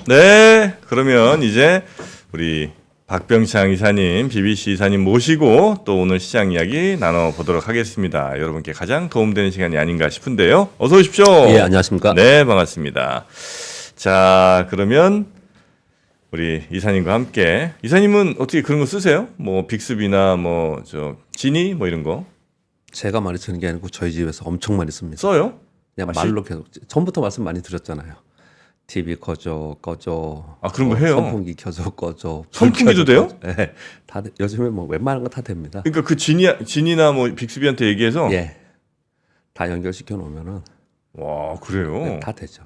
네, 그러면 이제 우리 박병창 이사님, BBC 이사님 모시고 또 오늘 시장 이야기 나눠보도록 하겠습니다. 여러분께 가장 도움되는 시간이 아닌가 싶은데요. 어서 오십시오. 예, 안녕하십니까. 네, 반갑습니다. 자, 그러면 우리 이사님과 함께, 이사님은 어떻게 그런 거 쓰세요? 뭐 빅스비나 뭐 저 지니 뭐 이런 거 제가 많이 쓰는 게 아니고 저희 집에서 엄청 많이 씁니다. 써요? 그냥 말로 계속 처음부터 말씀 많이 드렸잖아요. TV 꺼줘, 꺼줘. 아, 그런 거 해요? 선풍기 켜줘, 꺼줘. 선풍기도 돼요? 네, 다 요즘에 뭐 웬만한 거 다 됩니다. 그러니까 그 지니나 뭐 빅스비한테 얘기해서 예, 다 연결시켜 놓으면은 와, 그래요? 다 되죠.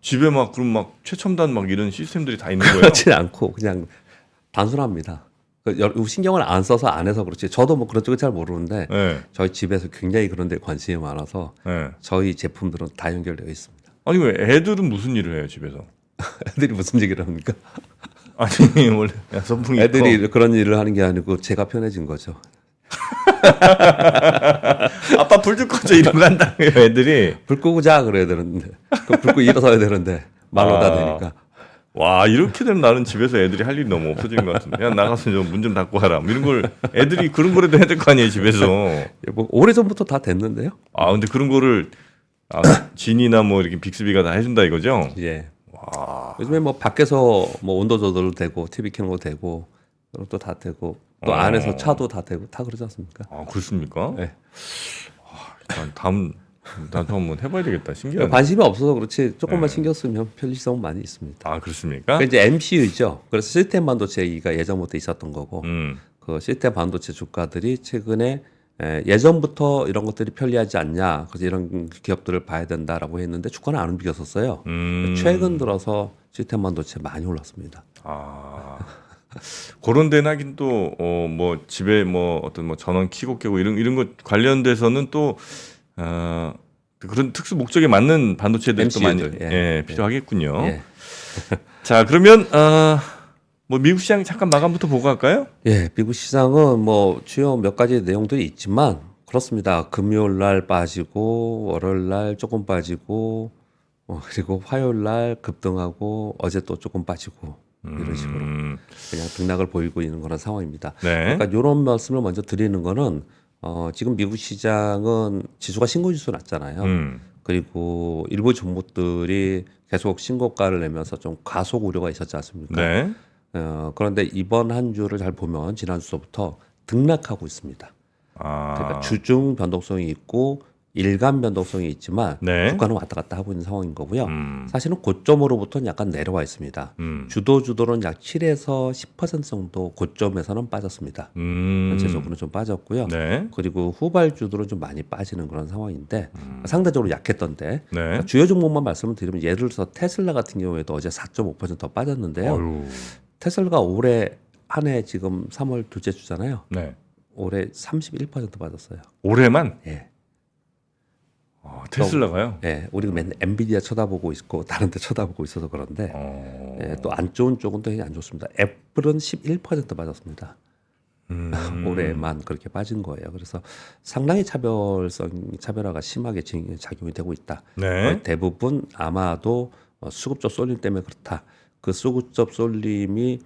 집에 막 그럼 막 최첨단 막 이런 시스템들이 다 있는 거예요? 그렇지 않고 그냥 단순합니다. 신경을 안 써서 안 해서 그렇지. 저도 뭐 그런 쪽은 잘 모르는데 네. 저희 집에서 굉장히 그런 데 관심이 많아서 네. 저희 제품들은 다 연결되어 있습니다. 아니 왜 애들은 무슨 일을 해요 집에서? 애들이 무슨 얘기를 합니까? 아니 원래 선풍기 애들이 그런 일을 하는 게 아니고 제가 편해진 거죠. 아빠 불 좀 꺼져 이런 거 한다며 애들이. 불 끄고 자 그래야 되는데 불 끄고 일어서야 되는데 말로 다 되니까. 와 이렇게 되면 나는 집에서 애들이 할 일이 너무 없어지는 것 같은데. 야 나가서 문 좀 닫고 하라. 뭐 이런 걸 애들이 그런 거라도 해야 될 거 아니에요 집에서. 뭐 오래전부터 다 됐는데요. 아 근데 그런 거를 진이나 뭐 이렇게 빅스비가 다 해준다 이거죠? 예. 와. 요즘에 뭐 밖에서 뭐 온도 조절도 되고 TV 켜는 거 되고 또 다 되고 또 안에서 차도 다 되고 다 그러지 않습니까? 아 그렇습니까? 네. 난 한번 해봐야 되겠다. 신기하네. 관심이 없어서 그렇지 조금만 신경 쓰면 편리성은 많이 있습니다. 아 그렇습니까? 그러니까 이제 MCU죠. 그래서 시스템 반도체가 예전부터 있었던 거고 음. 그 시스템 반도체 주가들이 최근에 예전부터 이런 것들이 편리하지 않냐, 그래서 이런 기업들을 봐야 된다라고 했는데 주가는 안 움직였었어요. 최근 들어서 시스템 반도체 많이 올랐습니다. 아 그런 데는 하긴 또 뭐 집에 뭐 어떤 뭐 전원 켜고 깨고 이런 것 관련돼서는 또 그런 특수 목적에 맞는 반도체들이 또 많이 MCU 들, 필요하겠군요. 예. 자 그러면 뭐 미국 시장 잠깐 마감부터 보고 갈까요? 예, 미국 시장은 뭐 주요 몇 가지 내용들이 있지만 그렇습니다. 금요일 날 빠지고 월요일 날 조금 빠지고 그리고 화요일 날 급등하고 어제 또 조금 빠지고 이런 식으로 그냥 등락을 보이고 있는 그런 상황입니다. 네. 그러니까 이런 말씀을 먼저 드리는 거는 지금 미국 시장은 지수가 신고지수 났잖아요. 그리고 일부 종목들이 계속 신고가를 내면서 좀 가속 우려가 있었지 않습니까? 네. 그런데 이번 한 주를 잘 보면 지난 주부터 등락하고 있습니다. 그러니까 주중 변동성이 있고 일간 변동성이 있지만 네. 주가는 왔다 갔다 하고 있는 상황인 거고요. 사실은 고점으로부터는 약간 내려와 있습니다. 주도주도는 약 7에서 10% 정도 고점에서는 빠졌습니다. 전체적으로 좀 빠졌고요. 네. 그리고 후발주들은 좀 많이 빠지는 그런 상황인데 상대적으로 약했던데 네. 그러니까 주요 종목만 말씀을 드리면 예를 들어서 테슬라 같은 경우에도 어제 4.5% 빠졌는데요. 어휴. 테슬라가 올해 한 해 지금 3월 둘째 주잖아요. 네. 올해 31% 빠졌어요. 올해만 예. 테슬라가요? 예. 우리가 맨날 엔비디아 쳐다보고 있고 다른 데 쳐다보고 있어서 그런데 예, 또 안 좋은 쪽은 또 안 좋습니다. 애플은 11% 빠졌습니다. 올해만 그렇게 빠진 거예요. 그래서 상당히 차별화가 심하게 작용이 되고 있다. 네. 대부분 아마도 수급적 쏠림 때문에 그렇다. 그 수급적 쏠림이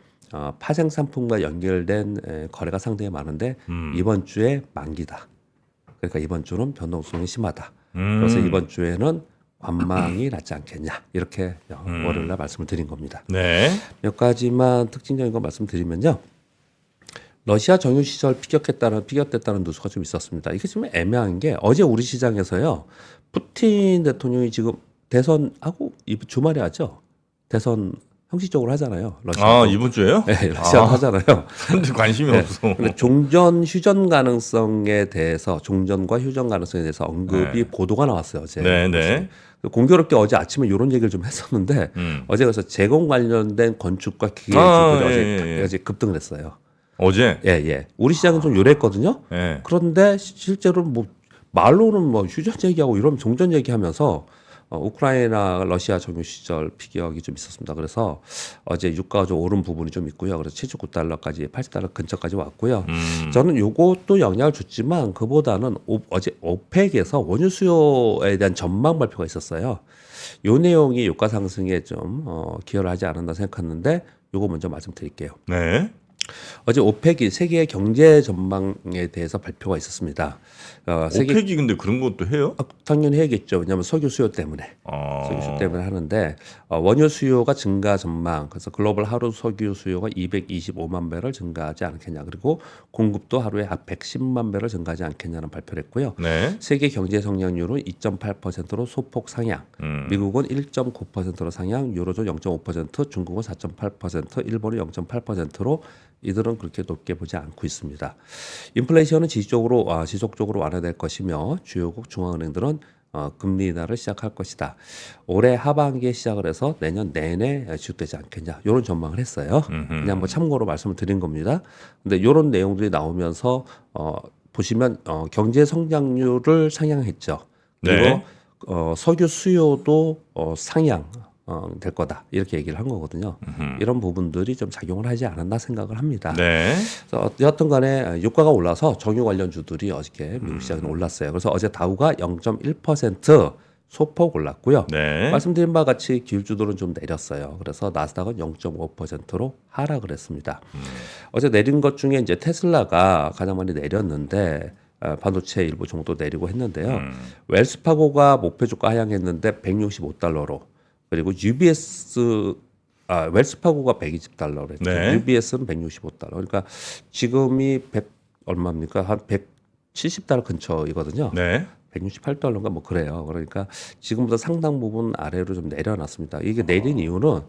파생 상품과 연결된 거래가 상당히 많은데 이번 주에 만기다. 그러니까 이번 주는 변동성이 심하다. 그래서 이번 주에는 관망이 낫지 않겠냐 이렇게 월요일날 말씀을 드린 겁니다. 네. 몇 가지만 특징적인 거 말씀드리면요. 러시아 정유 시절 피격됐다는 뉴스가 좀 있었습니다. 이게 좀 애매한 게 어제 우리 시장에서요. 푸틴 대통령이 지금 대선하고 이번 주말에 하죠. 대선 형식적으로 하잖아요. 러시아. 이번 주에요? 네, 러시아 하잖아요. 사람들 관심이 네. 없어. 근데 종전 휴전 가능성에 대해서 종전과 휴전 가능성에 대해서 언급이 보도가 나왔어요. 어제. 네. 공교롭게 어제 아침에 이런 얘기를 좀 했었는데 어제 그래서 제공 관련된 건축과 기계 기술이 어제 급등을 했어요. 어제? 예. 우리 시장은 좀 요랬거든요. 예. 그런데 실제로 뭐 말로는 뭐 휴전 얘기하고 이런 종전 얘기하면서 우크라이나 러시아 정유 시절 피격이 좀 있었습니다. 그래서 어제 유가가 좀 오른 부분이 좀 있고요. 그래서 79달러까지 80달러 근처까지 왔고요. 저는 요것도 영향을 줬지만 그보다는 어제 오펙에서 원유 수요에 대한 전망 발표가 있었어요. 요 내용이 유가 상승에 좀 기여를 하지 않았나 생각했는데 요거 먼저 말씀드릴게요. 네. 어제 오펙이 세계 경제 전망에 대해서 발표가 있었습니다. 세계 오펙이 근데 그런 것도 해요? 당연히 해야겠죠. 왜냐하면 석유 수요 때문에. 석유 수요 때문에 하는데 원유 수요가 증가 전망. 그래서 글로벌 하루 석유 수요가 225만 배럴 증가하지 않겠냐. 그리고 공급도 하루에 110만 배럴 증가하지 않겠냐는 발표를 했고요. 네. 세계 경제 성장률은 2.8%로 소폭 상향. 미국은 1.9%로 상향, 유로존 0.5%, 중국은 4.8%, 일본은 0.8%로 이들은 그렇게 높게 보지 않고 있습니다. 인플레이션은 지속적으로 완화될 것이며 주요국 중앙은행들은 금리 인하를 시작할 것이다. 올해 하반기에 시작을 해서 내년 내내 지속되지 않겠냐. 이런 전망을 했어요. 그냥 뭐 참고로 말씀을 드린 겁니다. 근데 이런 내용들이 나오면서 보시면 경제 성장률을 상향했죠. 그리고 네. 석유 수요도 상향 될 거다 이렇게 얘기를 한 거거든요. 이런 부분들이 좀 작용을 하지 않았나 생각을 합니다. 네. 그래서 여하튼간에 유가가 올라서 정유 관련주들이 어저께 미국 시장은 올랐어요. 그래서 어제 다우가 0.1% 소폭 올랐고요. 네. 말씀드린 바와 같이 기술주들은 좀 내렸어요. 그래서 나스닥은 0.5%로 하락을 했습니다. 어제 내린 것 중에 이제 테슬라가 가장 많이 내렸는데 반도체 일부 정도 내리고 했는데요. 웰스파고가 목표 주가 하향했는데 165달러로 그리고 웰스파고가 120달러로 했죠. 네. UBS는 165달러. 그러니까 지금이 100 얼마입니까? 한 170달러 근처이거든요. 네. 168달러인가 뭐 그래요. 그러니까 지금보다 상당 부분 아래로 좀 내려놨습니다. 이게 내린 이유는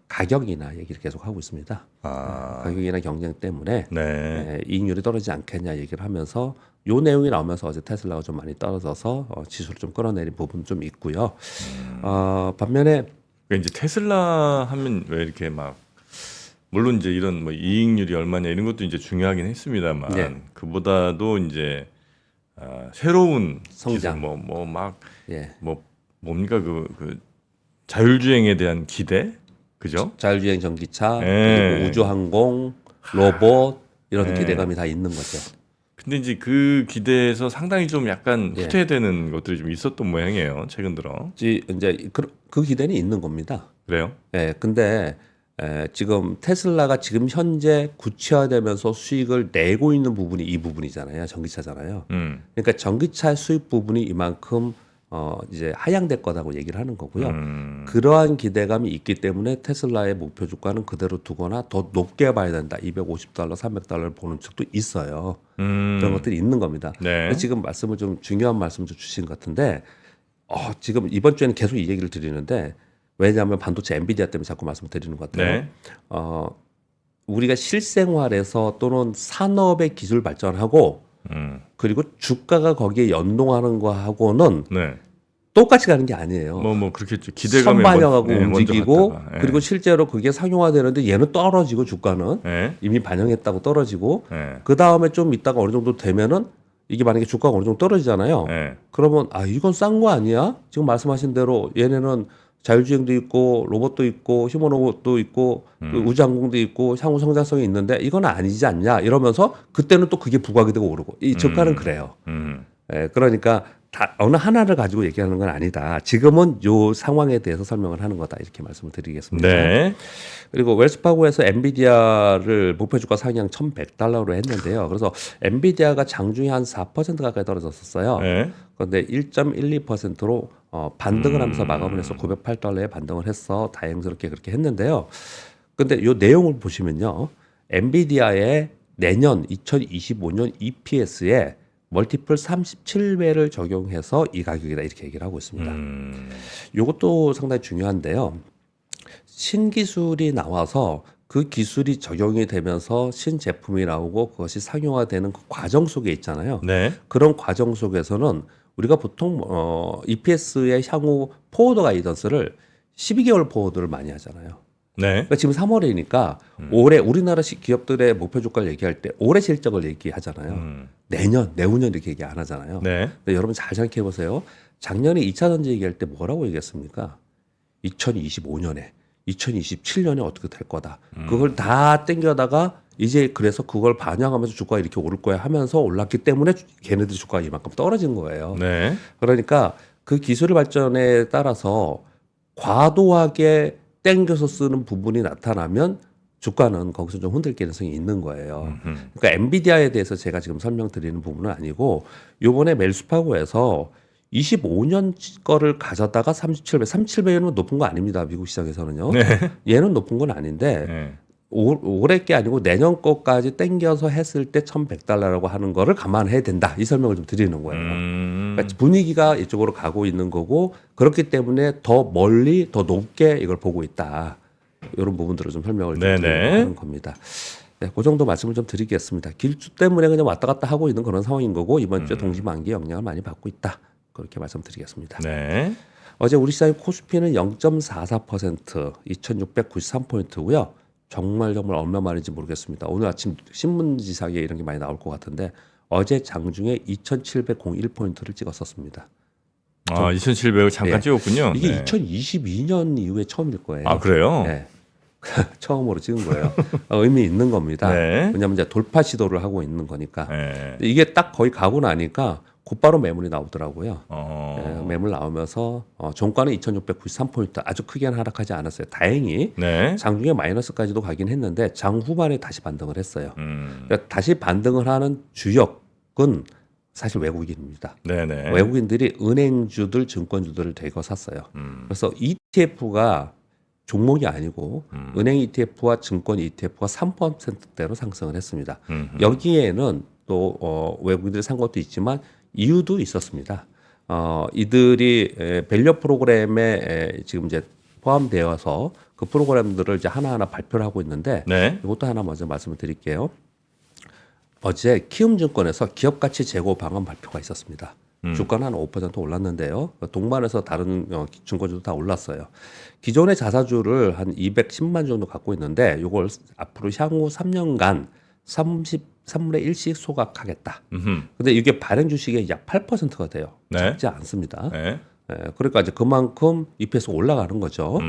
가격이나 얘기를 계속 하고 있습니다. 가격이나 경쟁 때문에 네. 이익률이 떨어지지 않겠냐 얘기를 하면서 요 내용이 나오면서 어제 테슬라가 좀 많이 떨어져서 지수를 좀 끌어내린 부분 좀 있고요. 반면에 그러니까 이제 테슬라 하면 왜 이렇게 막 물론 이제 이런 뭐 이익률이 얼마냐 이런 것도 이제 중요하긴 했습니다만 네. 그보다도 이제 새로운 성장. 기술 뭐 막 예. 뭐 뭡니까 그 자율주행에 대한 기대 그죠? 자율주행 전기차, 예. 그리고 우주항공, 로봇 이런 예. 기대감이 다 있는 거죠. 근데 이제 그 기대에서 상당히 좀 약간 예. 후퇴되는 것들이 좀 있었던 모양이에요 최근 들어. 이제 그 기대는 있는 겁니다. 그래요? 예, 근데 지금 테슬라가 지금 현재 구체화되면서 수익을 내고 있는 부분이 이 부분이잖아요. 전기차잖아요. 그러니까 전기차 수익 부분이 이만큼 이제 하향될 거다고 얘기를 하는 거고요. 그러한 기대감이 있기 때문에 테슬라의 목표 주가는 그대로 두거나 더 높게 봐야 된다. 250달러, 300달러를 보는 측도 있어요. 그런 것들이 있는 겁니다. 네. 지금 말씀을 좀 중요한 말씀을 좀 주신 것 같은데 지금 이번 주에는 계속 이 얘기를 드리는데 왜냐하면 반도체 엔비디아 때문에 자꾸 말씀드리는 것 같아요. 네. 우리가 실생활에서 또는 산업의 기술 발전하고 그리고 주가가 거기에 연동하는 거하고는 네. 똑같이 가는 게 아니에요. 뭐 그렇겠죠. 기대감에 선반영하고 먼저 움직이고 갔다가. 예. 그리고 실제로 그게 상용화되는데 얘는 떨어지고 주가는 예. 이미 반영했다고 떨어지고 예. 그 다음에 좀 있다가 어느 정도 되면은 이게 만약에 주가가 어느 정도 떨어지잖아요. 예. 그러면 이건 싼 거 아니야? 지금 말씀하신 대로 얘네는 자율주행도 있고 로봇도 있고 휴머노봇도 있고 또 우주항공도 있고 향후 성장성이 있는데 이건 아니지 않냐 이러면서 그때는 또 그게 부각이 되고 오르고 이 주가는 그래요. 그러니까 다 어느 하나를 가지고 얘기하는 건 아니다. 지금은 요 상황에 대해서 설명을 하는 거다 이렇게 말씀을 드리겠습니다. 네. 그리고 웰스파고에서 엔비디아를 목표 주가 상향 1,100달러로 했는데요. 그래서 엔비디아가 장중에 한 4% 가까이 떨어졌었어요. 네. 그런데 1.12%로 반등을 하면서 마감을 해서 908달러에 반등을 해서 다행스럽게 그렇게 했는데요. 근데 요 내용을 보시면요. 엔비디아의 내년 2025년 EPS에 멀티플 37배를 적용해서 이 가격이다 이렇게 얘기를 하고 있습니다. 이것도 상당히 중요한데요. 신기술이 나와서 그 기술이 적용이 되면서 신제품이 나오고 그것이 상용화되는 그 과정 속에 있잖아요. 네. 그런 과정 속에서는 우리가 보통 EPS의 향후 포워드 가이던스를 12개월 포워드를 많이 하잖아요. 네. 그러니까 지금 3월이니까 올해 우리나라 기업들의 목표 주가를 얘기할 때 올해 실적을 얘기하잖아요. 내년, 내후년 이렇게 얘기 안 하잖아요. 네. 근데 여러분 잘 생각해 보세요. 작년에 2차 전지 얘기할 때 뭐라고 얘기했습니까? 2025년에, 2027년에 어떻게 될 거다. 그걸 다 땡겨다가 이제 그래서 그걸 반영하면서 주가가 이렇게 오를 거야 하면서 올랐기 때문에 걔네들 주가가 이만큼 떨어진 거예요. 네. 그러니까 그 기술의 발전에 따라서 과도하게 땡겨서 쓰는 부분이 나타나면 주가는 거기서 좀 흔들 가능성이 있는 거예요. 그러니까 엔비디아에 대해서 제가 지금 설명드리는 부분은 아니고 요번에 멜스파고에서 25년 거를 가져다가 3700은 높은 거 아닙니다. 미국 시장에서는요. 얘는 높은 건 아닌데 네. 올해 게 아니고 내년 거까지 땡겨서 했을 때 $1,100라고 하는 거를 감안해야 된다. 이 설명을 좀 드리는 거예요. 그러니까 분위기가 이쪽으로 가고 있는 거고 그렇기 때문에 더 멀리 더 높게 이걸 보고 있다. 이런 부분들을 좀 설명을 좀 드리는 겁니다. 네, 그 정도 말씀을 좀 드리겠습니다. 길주 때문에 그냥 왔다 갔다 하고 있는 그런 상황인 거고 이번 주에 동시만기 영향을 많이 받고 있다. 그렇게 말씀드리겠습니다. 네. 어제 우리 시장의 코스피는 0.44%, 2,693포인트고요. 정말 얼마 만인지 모르겠습니다. 오늘 아침 신문지상에 이런 게 많이 나올 것 같은데 어제 장중에 2,701포인트를 찍었었습니다. 아, 2,700을 잠깐 예. 찍었군요. 이게 네. 2022년 이후에 처음일 거예요. 아, 그래요? 네. 처음으로 찍은 거예요. 의미 있는 겁니다. 네. 왜냐하면 이제 돌파 시도를 하고 있는 거니까. 네. 이게 딱 거의 가고 나니까 곧바로 매물이 나오더라고요. 어. 매물 나오면서 종가는 2,693포인트 아주 크게는 하락하지 않았어요. 다행히 네. 장중에 마이너스까지도 가긴 했는데 장 후반에 다시 반등을 했어요. 그러니까 다시 반등을 하는 주역은 사실 외국인입니다. 네네. 외국인들이 은행주들, 증권주들을 대거 샀어요. 그래서 ETF가 종목이 아니고 은행 ETF와 증권 ETF가 3%대로 상승을 했습니다. 여기에는 또 외국인들이 산 것도 있지만 이유도 있었습니다. 이들이 밸류 프로그램에 지금 이제 포함되어서 그 프로그램들을 이제 하나하나 발표를 하고 있는데 네. 이것도 하나 먼저 말씀을 드릴게요. 어제 키움증권에서 기업가치 제고 방안 발표가 있었습니다. 주가는 한 5% 올랐는데요. 동반해서 다른 증권주도 다 올랐어요. 기존의 자사주를 한 210만 정도 갖고 있는데 이걸 앞으로 향후 3년간 33분의 1씩 소각하겠다. 근데 이게 발행 주식의 약 8%가 돼요. 네. 작지 않습니다. 네. 그러니까 이제 그만큼 EPS 올라가는 거죠.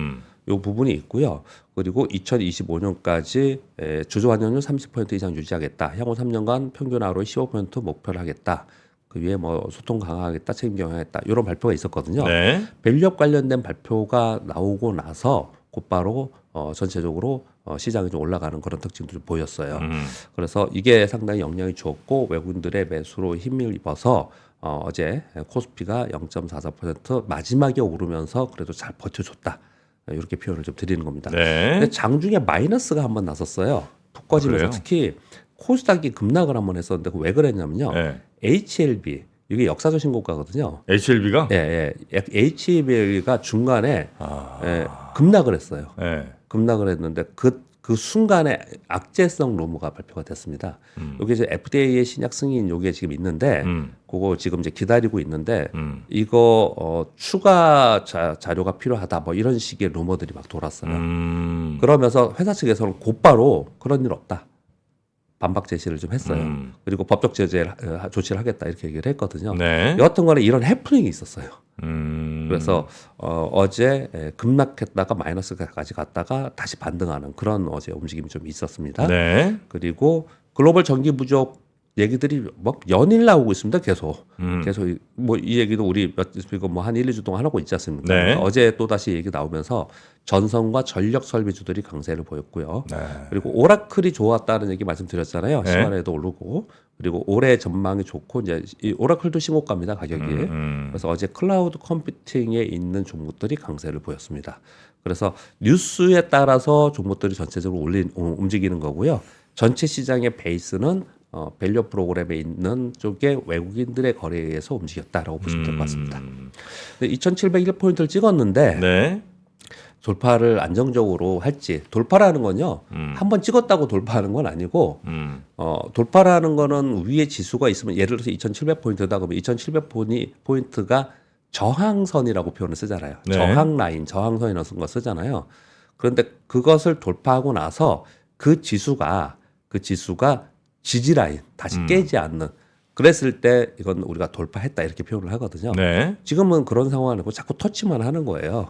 이 부분이 있고요. 그리고 2025년까지 주주환원율 30% 이상 유지하겠다. 향후 3년간 평균 ROE 15% 목표를 하겠다. 그 위에 뭐 소통 강화하겠다, 책임 경영하겠다 이런 발표가 있었거든요. 네. 밸류업 관련된 발표가 나오고 나서 곧바로 전체적으로 시장이 좀 올라가는 그런 특징도 좀 보였어요. 그래서 이게 상당히 영향이 주었고 외국인들의 매수로 힘을 입어서 어제 코스피가 0.44% 마지막에 오르면서 그래도 잘 버텨줬다. 이렇게 표현을 좀 드리는 겁니다. 네. 근데 장중에 마이너스가 한번 났었어요. 푹 꺼지면서 그래요? 특히 코스닥이 급락을 한번 했었는데 그거 왜 그랬냐면요. 네. HLB 이게 역사적 신고가거든요. HLB가? 예. HLB가 중간에 급락을 했어요. 네. 급락을 했는데 그 순간에 악재성 루머가 발표가 됐습니다. 여기 이제 FDA의 신약 승인 요게 지금 있는데 그거 지금 이제 기다리고 있는데 이거 추가 자료가 필요하다 뭐 이런 식의 루머들이 막 돌았어요. 그러면서 회사 측에서는 곧바로 그런 일 없다. 반박 제시를 좀 했어요. 그리고 법적 제재 조치를 하겠다 이렇게 얘기를 했거든요. 네. 여하튼 간에 이런 해프닝이 있었어요. 음. 그래서 어제 급락했다가 마이너스까지 갔다가 다시 반등하는 그런 어제 움직임이 좀 있었습니다. 네. 그리고 글로벌 전기 부족 얘기들이 막 연일 나오고 있습니다. 계속 뭐 이 얘기도 우리 이거 뭐 한 1, 2주 동안 하고 있지 않습니까? 네. 어제 또 다시 얘기 나오면서 전선과 전력 설비주들이 강세를 보였고요. 네. 그리고 오라클이 좋았다는 얘기 말씀드렸잖아요. 네. 시간에도 오르고 그리고 올해 전망이 좋고 이제 이 오라클도 신고가입니다. 가격이. 그래서 어제 클라우드 컴퓨팅에 있는 종목들이 강세를 보였습니다. 그래서 뉴스에 따라서 종목들이 전체적으로 움직이는 거고요. 전체 시장의 베이스는 밸류 프로그램에 있는 쪽에 외국인들의 거래에 의해서 움직였다라고 보시면 될 것 같습니다. 2,701포인트를 찍었는데 네. 돌파를 안정적으로 할지 돌파라는 건요 한번 찍었다고 돌파하는 건 아니고 돌파라는 거는 위에 지수가 있으면 예를 들어서 2,700포인트다 그러면 2,700포인트가 저항선이라고 표현을 쓰잖아요. 네. 저항 라인, 저항선이라는 거 쓰잖아요. 그런데 그것을 돌파하고 나서 그 지수가 지지 라인 다시 깨지 않는 그랬을 때 이건 우리가 돌파했다 이렇게 표현을 하거든요. 네. 지금은 그런 상황은 아니고 자꾸 터치만 하는 거예요.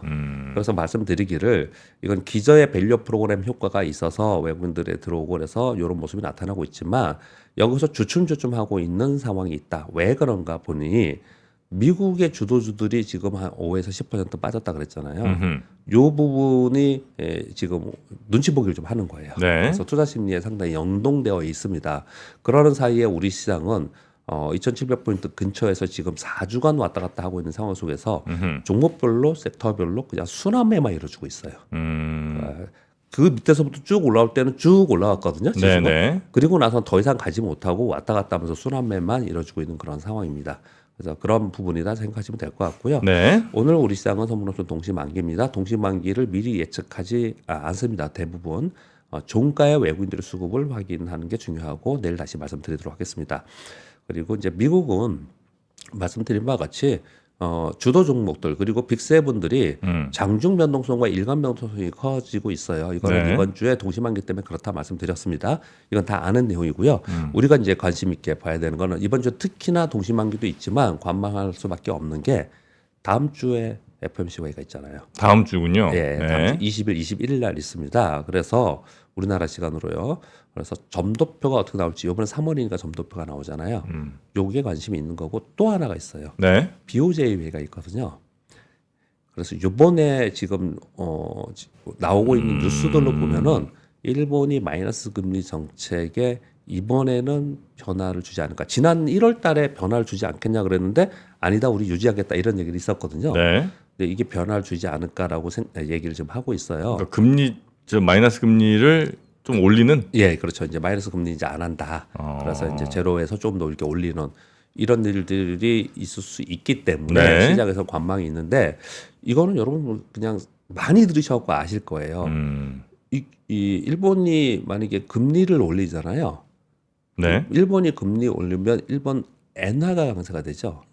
그래서 말씀드리기를 이건 기저의 밸류 프로그램 효과가 있어서 외국인들이 들어오고 그래서 이런 모습이 나타나고 있지만 여기서 주춤주춤하고 있는 상황이 있다. 왜 그런가 보니 미국의 주도주들이 지금 한 5에서 10% 빠졌다 그랬잖아요. 이 부분이 지금 눈치 보기를 좀 하는 거예요. 네. 그래서 투자 심리에 상당히 연동되어 있습니다. 그러는 사이에 우리 시장은 2,700포인트 근처에서 지금 4주간 왔다 갔다 하고 있는 상황 속에서 종목별로 섹터별로 그냥 순환매만 이루어지고 있어요. 그 밑에서부터 쭉 올라올 때는 쭉 올라왔거든요. 지수는. 네네. 그리고 나서 더 이상 가지 못하고 왔다 갔다 하면서 순환매만 이루어지고 있는 그런 상황입니다. 그래서 그런 부분이다 생각하시면 될 것 같고요. 네. 오늘 우리 시장은 선물옵션 동시만기입니다. 동시만기를 미리 예측하지 않습니다. 대부분 종가의 외국인들의 수급을 확인하는 게 중요하고 내일 다시 말씀드리도록 하겠습니다. 그리고 이제 미국은 말씀드린 바와 같이 주도 종목들 그리고 빅세븐들이 장중 변동성과 일간 변동성이 커지고 있어요. 이거는 네. 이번 주에 동시만기 때문에 그렇다 말씀드렸습니다. 이건 다 아는 내용이고요. 우리가 이제 관심 있게 봐야 되는 거는 이번 주 특히나 동시만기도 있지만 관망할 수밖에 없는 게 다음 주에 FOMC 회의가 있잖아요. 다음 주군요. 예, 다음 주 20일, 21일 날 있습니다. 그래서 우리나라 시간으로요. 그래서 점도표가 어떻게 나올지 이번에 3월이니까 점도표가 나오잖아요. 요게 관심이 있는 거고 또 하나가 있어요. 네. BOJ 회의가 있거든요. 그래서 요번에 지금 나오고 있는 뉴스들로 보면은 일본이 마이너스 금리 정책에 이번에는 변화를 주지 않을까. 지난 1월 달에 변화를 주지 않겠냐 그랬는데 아니다 우리 유지하겠다 이런 얘기를 있었거든요. 네. 근데 이게 변화를 주지 않을까라고 얘기를 좀 하고 있어요. 그러니까 마이너스 금리를 좀 올리는. 예, 그렇죠. 이제 마이너스 금리 이제 안 한다. 그래서 이제 제로에서 좀 더 이렇게 올리는 이런 일들이 있을 수 있기 때문에 네. 시장에서 관망이 있는데 이거는 여러분 그냥 많이 들으셔서 아실 거예요. 이 일본이 만약에 금리를 올리잖아요. 네. 일본이 금리 올리면 일본 엔화가 강세가 되죠.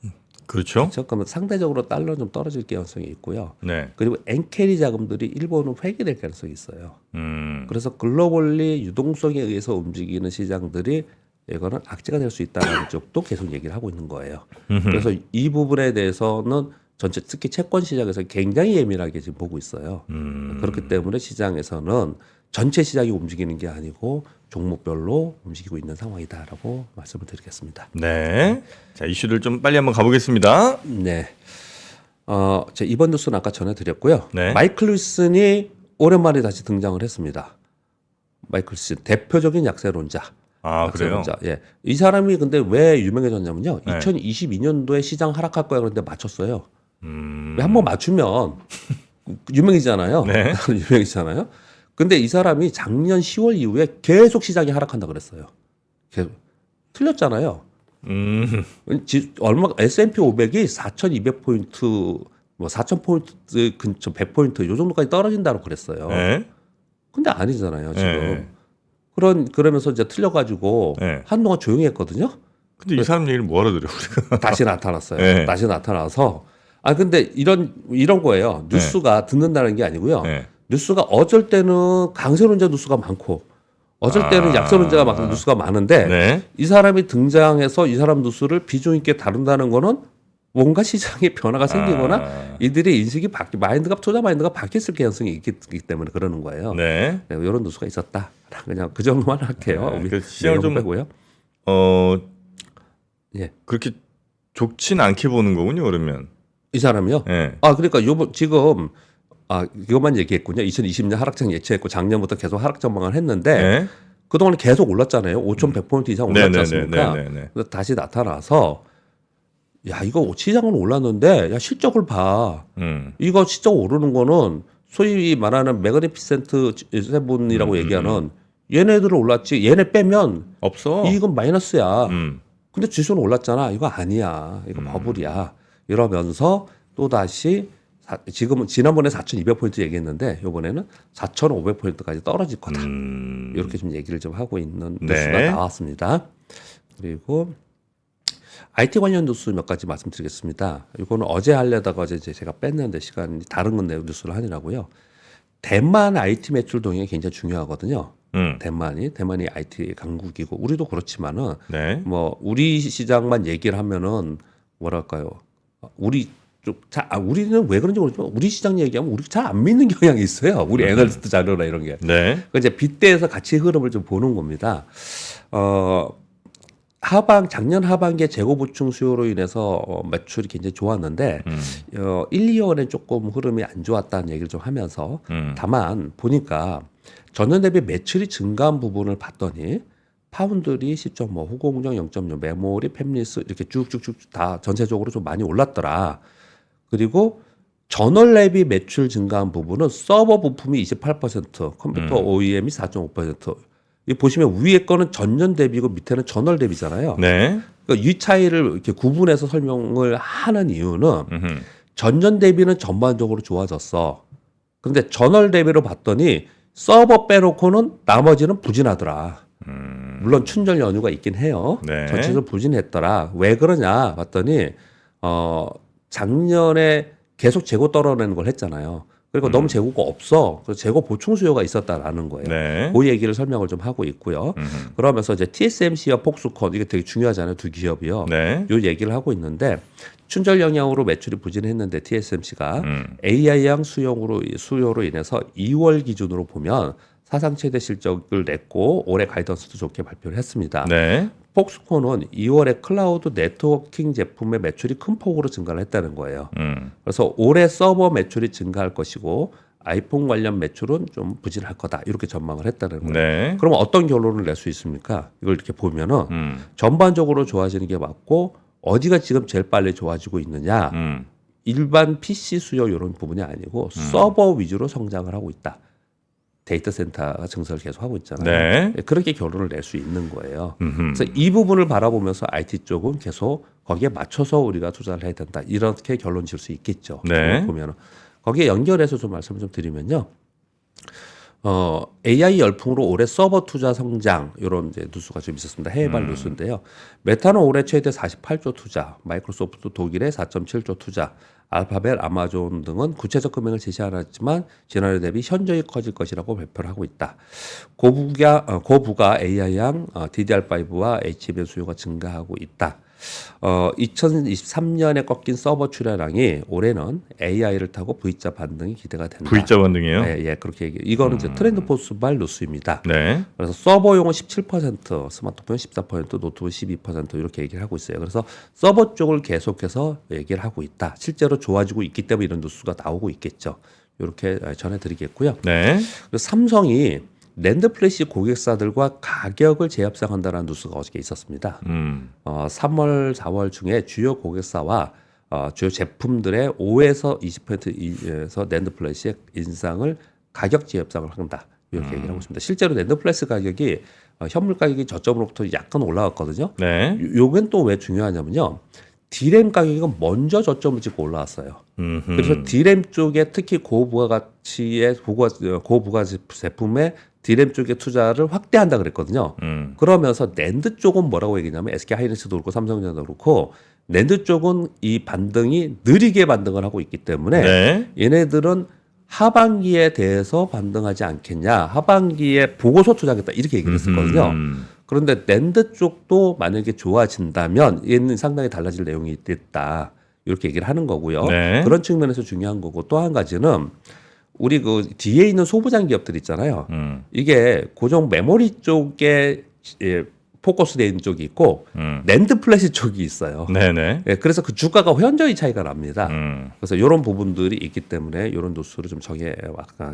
그렇죠. 그렇죠. 그러면 상대적으로 달러는 좀 떨어질 가능성이 있고요. 네. 그리고 엔캐리 자금들이 일본은 회귀될 가능성이 있어요. 음. 그래서 글로벌리 유동성에 의해서 움직이는 시장들이 이거는 악재가 될 수 있다는 쪽도 계속 얘기를 하고 있는 거예요. 그래서 이 부분에 대해서는 전체 특히 채권 시장에서 굉장히 예민하게 지금 보고 있어요. 그렇기 때문에 시장에서는 전체 시장이 움직이는 게 아니고 종목별로 움직이고 있는 상황이다라고 말씀을 드리겠습니다. 네. 자, 이슈들 좀 빨리 한번 가보겠습니다. 네. 제 이번 뉴스는 아까 전해드렸고요. 네. 마이클 윌슨이 오랜만에 다시 등장을 했습니다. 마이클 윌슨 대표적인 약세론자. 아, 그래요? 약세론자. 예. 이 사람이 근데 왜 유명해졌냐면요. 네. 2022년도에 시장 하락할 거야 그런데 맞췄어요. 한번 맞추면 유명이잖아요. 네. 유명이잖아요. 근데 이 사람이 작년 10월 이후에 계속 시장이 하락한다 그랬어요. 계속 틀렸잖아요. 얼마 S&P 500이 4,200포인트 뭐 4,000포인트 근처 100포인트 요 정도까지 떨어진다고 그랬어요. 네. 근데 아니잖아요, 지금. 네. 그러면서 이제 틀려 가지고 네. 한동안 조용히 했거든요. 근데 이 사람 얘기를 뭐 알아들여 우리가. 다시 나타났어요. 네. 다시 나타나서 근데 이런 거예요. 뉴스가 듣는다는 게 아니고요. 네. 뉴스가 어쩔 때는 강세론자 뉴스가 많고 어쩔 때는 약세론자가 막 뉴스가 많은데 네. 이 사람이 등장해서 이 사람 뉴스를 비중 있게 다룬다는 거는 뭔가 시장에 변화가 생기거나 이들의 인식이 투자 마인드가 바뀌었을 가능성이 있기 때문에 그러는 거예요. 네. 네, 이런 뉴스가 있었다. 그냥 그 정도만 할게요. 네, 우리 그 시장을 좀 빼고요. 예. 그렇게 좋진 않게 보는 거군요, 그러면. 이 사람이요? 네. 그러니까 지금 이것만 얘기했군요. 2020년 하락장 예측했고 작년부터 계속 하락 전망을 했는데 네. 그동안 계속 올랐잖아요. 5,100포인트 이상 올랐지 않습니까? 네네네. 그래서 다시 나타나서 야 이거 시장은 올랐는데 야 실적을 봐. 이거 실적 오르는 거는 소위 말하는 매그니피센트 세븐이라고 얘기하는 얘네들은 올랐지 얘네 빼면 없어. 이건 마이너스야. 근데 지수는 올랐잖아. 이거 아니야. 이거 버블이야. 이러면서 또 다시 지금은 지난번에 4,200포인트 얘기했는데 이번에는 4,500포인트까지 떨어질 거다. 이렇게 좀 얘기를 좀 하고 있는 뉴스가 네. 나왔습니다. 그리고 IT 관련 뉴스 몇 가지 말씀드리겠습니다. 이거는 어제 하려다가 어제 제가 뺐는데 시간이 다른 건 뉴스를 하느라고요. 대만 IT 매출 동향이 굉장히 중요하거든요. 대만이 IT 강국이고 우리도 그렇지만은 네. 뭐 우리 시장만 얘기를 하면은 뭐랄까요? 우리는 왜 그런지 모르지만 우리 시장 얘기하면 우리 잘 안 믿는 경향이 있어요. 우리 애널리스트 자료나 이런 게. 네. 그 이제 빗대에서 같이 흐름을 좀 보는 겁니다. 작년 하반기에 재고 보충 수요로 인해서 매출이 굉장히 좋았는데 1, 2월에 조금 흐름이 안 좋았다는 얘기를 좀 하면서 다만 보니까 전년 대비 매출이 증가한 부분을 봤더니 파운드리 10.5, 후공정 0.6, 메모리, 팹리스 이렇게 쭉쭉쭉 다 전체적으로 좀 많이 올랐더라. 그리고 전월 대비 매출 증가한 부분은 서버 부품이 28%, 컴퓨터 OEM이 4.5%. 이 보시면 위에 거는 전년 대비고 밑에는 전월 대비잖아요. 네. 그러니까 이 차이를 이렇게 구분해서 설명을 하는 이유는 전년 대비는 전반적으로 좋아졌어. 그런데 전월 대비로 봤더니 서버 빼놓고는 나머지는 부진하더라. 물론 춘절 연휴가 있긴 해요. 네. 전체적으로 부진했더라. 왜 그러냐 봤더니 작년에 계속 재고 떨어내는 걸 했잖아요. 그리고 너무 재고가 없어. 그래서 재고 보충 수요가 있었다라는 거예요. 네. 그 얘기를 설명을 좀 하고 있고요. 그러면서 이제 TSMC와 폭스콘 이게 되게 중요하잖아요. 두 기업이요. 네. 요 얘기를 하고 있는데 춘절 영향으로 매출이 부진했는데 TSMC가 AI양 수요로 인해서 2월 기준으로 보면 사상 최대 실적을 냈고 올해 가이던스도 좋게 발표를 했습니다. 네. 폭스콘은 2월에 클라우드 네트워킹 제품의 매출이 큰 폭으로 증가를 했다는 거예요. 그래서 올해 서버 매출이 증가할 것이고 아이폰 관련 매출은 좀 부진할 거다 이렇게 전망을 했다는 거예요. 네. 그럼 어떤 결론을 낼 수 있습니까? 이걸 이렇게 보면은 전반적으로 좋아지는 게 맞고 어디가 지금 제일 빨리 좋아지고 있느냐? 일반 PC 수요 이런 부분이 아니고 서버 위주로 성장을 하고 있다. 데이터 센터가 증설을 계속 하고 있잖아요. 네. 그렇게 결론을 낼 수 있는 거예요. 그래서 이 부분을 바라보면서 IT 쪽은 계속 거기에 맞춰서 우리가 투자를 해야 된다. 이렇게 결론 질 수 있겠죠. 네. 보면은 거기에 연결해서 좀 말씀을 좀 드리면요. AI 열풍으로 올해 서버 투자 성장 이런 이제 뉴스가 좀 있었습니다. 해외발 뉴스인데요. 메타는 올해 최대 48조 투자, 마이크로소프트 독일의 4.7조 투자, 알파벳, 아마존 등은 구체적 금액을 제시 안 했지만 지난해 대비 현저히 커질 것이라고 발표를 하고 있다. 고부가 AI양 DDR5와 HBM 수요가 증가하고 있다. 2023년에 꺾인 서버 출하량이 올해는 AI를 타고 V자 반등이 기대가 된다. V자 반등이에요? 예, 그렇게 얘기해요. 이거는 이제 트렌드 포스발 뉴스입니다. 네. 그래서 서버용은 17%, 스마트폰 14%, 노트북 12% 이렇게 얘기를 하고 있어요. 그래서 서버 쪽을 계속해서 얘기를 하고 있다. 실제로 좋아지고 있기 때문에 이런 뉴스가 나오고 있겠죠. 이렇게 전해드리겠고요. 네. 그리고 삼성이 랜드 플래시 고객사들과 가격을 재협상한다는 뉴스가 어저께 있었습니다. 3월, 4월 중에 주요 고객사와 주요 제품들의 5에서 20%에서 랜드 플래시 인상을 가격 재협상을 한다. 이렇게 얘기를 하고 있습니다. 실제로 랜드 플래시 가격이 현물 가격이 저점으로부터 약간 올라왔거든요. 네. 요건 또 왜 중요하냐면요. D램 가격이 먼저 저점을 찍고 올라왔어요. 그래서 D램 쪽에 특히 고부가가치의 고부가 제품의 D램 쪽에 투자를 확대한다 그랬거든요. 그러면서 낸드 쪽은 뭐라고 얘기냐면 SK하이닉스도 그렇고 삼성전자도 그렇고 낸드 쪽은 이 반등이 느리게 반등을 하고 있기 때문에 네. 얘네들은 하반기에 대해서 반등하지 않겠냐. 하반기에 보고서 투자하겠다. 이렇게 얘기를 했었거든요. 그런데 낸드 쪽도 만약에 좋아진다면 얘는 상당히 달라질 내용이 있다. 이렇게 얘기를 하는 거고요. 네. 그런 측면에서 중요한 거고 또 한 가지는 우리 그 뒤에 있는 소부장 기업들 있잖아요. 이게 고정 메모리 쪽에 포커스되어 있는 쪽이 있고 낸드 플래시 쪽이 있어요. 네네. 예, 그래서 그 주가가 현저히 차이가 납니다. 그래서 이런 부분들이 있기 때문에 이런 뉴스를 좀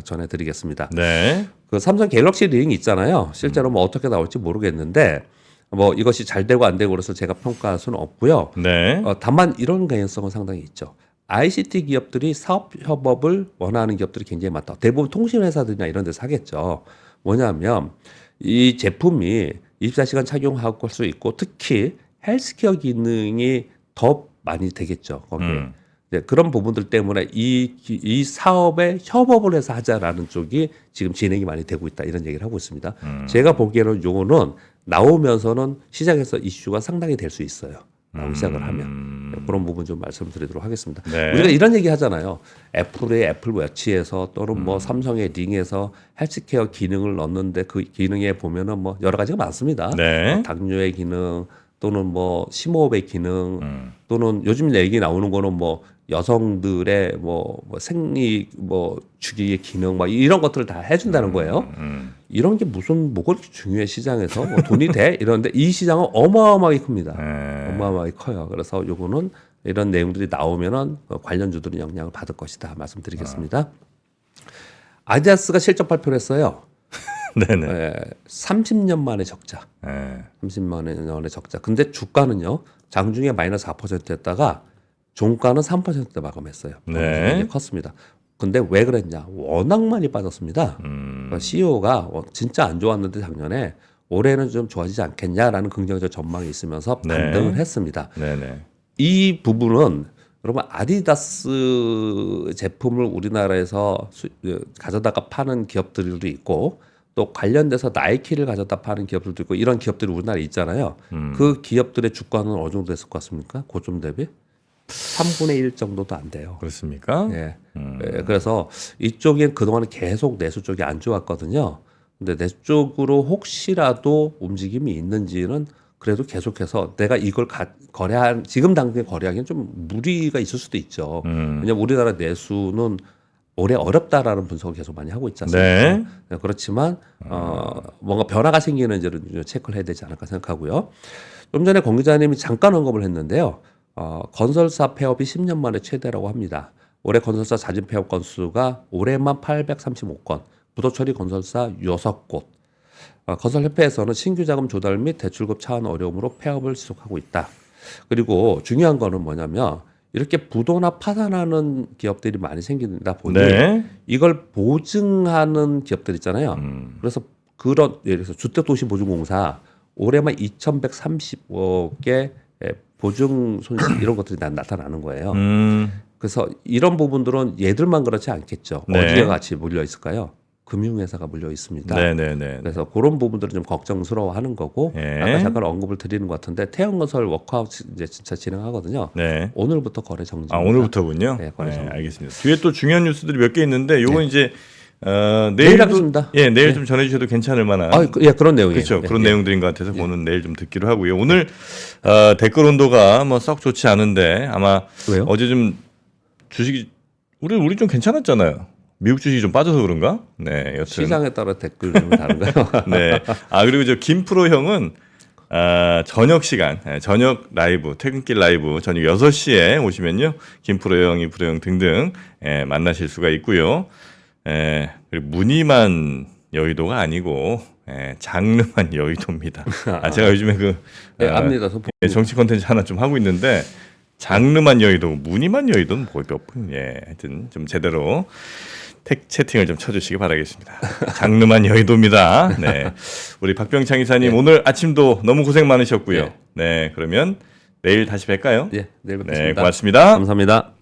전해드리겠습니다. 네. 그 삼성 갤럭시 링 있잖아요. 실제로 뭐 어떻게 나올지 모르겠는데 뭐 이것이 잘 되고 안 되고 그래서 제가 평가할 수는 없고요. 네. 다만 이런 가능성은 상당히 있죠. ICT 기업들이 사업 협업을 원하는 기업들이 굉장히 많다. 대부분 통신 회사들이나 이런 데서 하겠죠. 뭐냐면 이 제품이 24시간 착용할 수 있고 특히 헬스케어 기능이 더 많이 되겠죠. 거기에. 네, 그런 부분들 때문에 이 사업에 협업을 해서 하자라는 쪽이 지금 진행이 많이 되고 있다. 이런 얘기를 하고 있습니다. 제가 보기에는 요거는 나오면서는 시장에서 이슈가 상당히 될 수 있어요. 나오기 시작을 하면. 그런 부분 좀 말씀드리도록 하겠습니다. 네. 우리가 이런 얘기 하잖아요. 애플의 애플워치에서 또는 뭐 삼성의 링에서 헬스케어 기능을 넣는데 그 기능에 보면은 뭐 여러 가지가 많습니다. 네. 뭐 당뇨의 기능 또는 뭐 심호흡의 기능 또는 요즘 얘기 나오는 거는 뭐 여성들의 뭐 생리 뭐 주기의 기능 막 이런 것들을 다 해준다는 거예요. 이런 게 무슨 뭐가 그렇게 중요해 시장에서 뭐 돈이 돼 이러는데 이 시장은 어마어마하게 큽니다. 어마어마하게 커요. 그래서 요거는 이런 내용들이 나오면은 관련주들은 영향을 받을 것이다 말씀드리겠습니다. 아디다스가 실적 발표를 했어요. 네네. 30년 만에 적자. 네. 30만 원의 적자. 근데 주가는요 장중에 마이너스 4%였다가 종가는 3%대 마감했어요. 네. 굉장히 컸습니다. 근데 왜 그랬냐? 워낙 많이 빠졌습니다. 그러니까 CEO가 진짜 안 좋았는데 작년에 올해는 좀 좋아지지 않겠냐라는 긍정적 전망이 있으면서 네. 반등을 했습니다. 네네. 이 부분은 여러분 아디다스 제품을 우리나라에서 가져다가 파는 기업들도 있고 또 관련돼서 나이키를 가져다 파는 기업들도 있고 이런 기업들이 우리나라에 있잖아요. 그 기업들의 주가는 어느 정도 됐을 것 같습니까? 고점 대비 3분의 1 정도도 안 돼요. 그렇습니까? 예. 예, 그래서 이쪽엔 그동안은 계속 내수 쪽이 안 좋았거든요. 근데 내수 쪽으로 혹시라도 움직임이 있는지는 그래도 계속해서 내가 이걸 거래한 지금 당장에 거래하기는 좀 무리가 있을 수도 있죠. 왜냐하면 우리나라 내수는 올해 어렵다라는 분석을 계속 많이 하고 있지 않습니까? 네. 네, 그렇지만 뭔가 변화가 생기는지를 좀 체크를 해야 되지 않을까 생각하고요. 좀 전에 권 기자님이 잠깐 언급을 했는데요. 건설사 폐업이 10년 만에 최대라고 합니다. 올해 건설사 자진 폐업 건수가 올해만 835건, 부도처리 건설사 6곳. 건설협회에서는 신규 자금 조달 및 대출급 차원 어려움으로 폐업을 지속하고 있다. 그리고 중요한 거는 뭐냐면 이렇게 부도나 파산하는 기업들이 많이 생긴다 보니 네. 이걸 보증하는 기업들 있잖아요. 그래서 그런 예를 들어서 주택도시보증공사 올해만 2,130억의 보증 손실 이런 것들이 나타나는 거예요. 그래서 이런 부분들은 얘들만 그렇지 않겠죠. 네. 어디가 같이 몰려 있을까요? 금융회사가 몰려 있습니다. 네네네. 그래서 그런 부분들은 좀 걱정스러워하는 거고 예. 아까 잠깐 언급을 드리는 것 같은데 태형건설 워크아웃 이제 진짜 진행하거든요. 네. 오늘부터 거래 정지입니다. 오늘부터군요. 네, 거래 정지. 알겠습니다. 뒤에 또 중요한 뉴스들이 몇 개 있는데 요건 이제 내일 내일 하겠습니다. 예, 내일 좀 전해주셔도 괜찮을 만한. 예, 그런 내용이에요. 그렇죠. 네, 그런 예. 내용들인 것 같아서 그거는 내일 좀 듣기로 하고요. 오늘 댓글 온도가 뭐 썩 좋지 않은데 아마 왜요? 어제 좀 주식이 우리 좀 괜찮았잖아요. 미국 주식이 좀 빠져서 그런가? 네, 여튼. 시장에 따라 댓글 좀 다른가요? 네. 그리고 저 김프로 형은 저녁 시간, 저녁 라이브, 퇴근길 라이브 저녁 6시에 오시면요. 김프로 형, 이프로 형 등등 만나실 수가 있고요. 그리고 무늬만 여의도가 아니고 장르만 여의도입니다. 제가 요즘에 네, 압니다. 정치 콘텐츠 하나 좀 하고 있는데 장르만 여의도, 무늬만 여의도는 몇 분? 하여튼 좀 제대로 채팅을 좀 쳐주시기 바라겠습니다. 장르만 여의도입니다. 네, 우리 박병창 이사님 오늘 아침도 너무 고생 많으셨고요. 네, 그러면 내일 다시 뵐까요? 네, 내일 뵙겠습니다. 네, 고맙습니다. 감사합니다.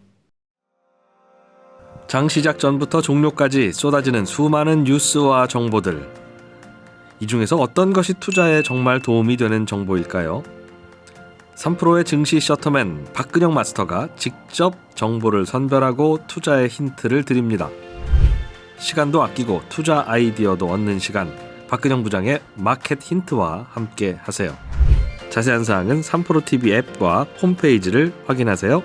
장 시작 전부터 종료까지 쏟아지는 수많은 뉴스와 정보들. 이 중에서 어떤 것이 투자에 정말 도움이 되는 정보일까요? 3프로의 증시 셔터맨 박근영 마스터가 직접 정보를 선별하고 투자의 힌트를 드립니다. 시간도 아끼고 투자 아이디어도 얻는 시간, 박근영 부장의 마켓 힌트와 함께 하세요. 자세한 사항은 3프로 TV 앱과 홈페이지를 확인하세요.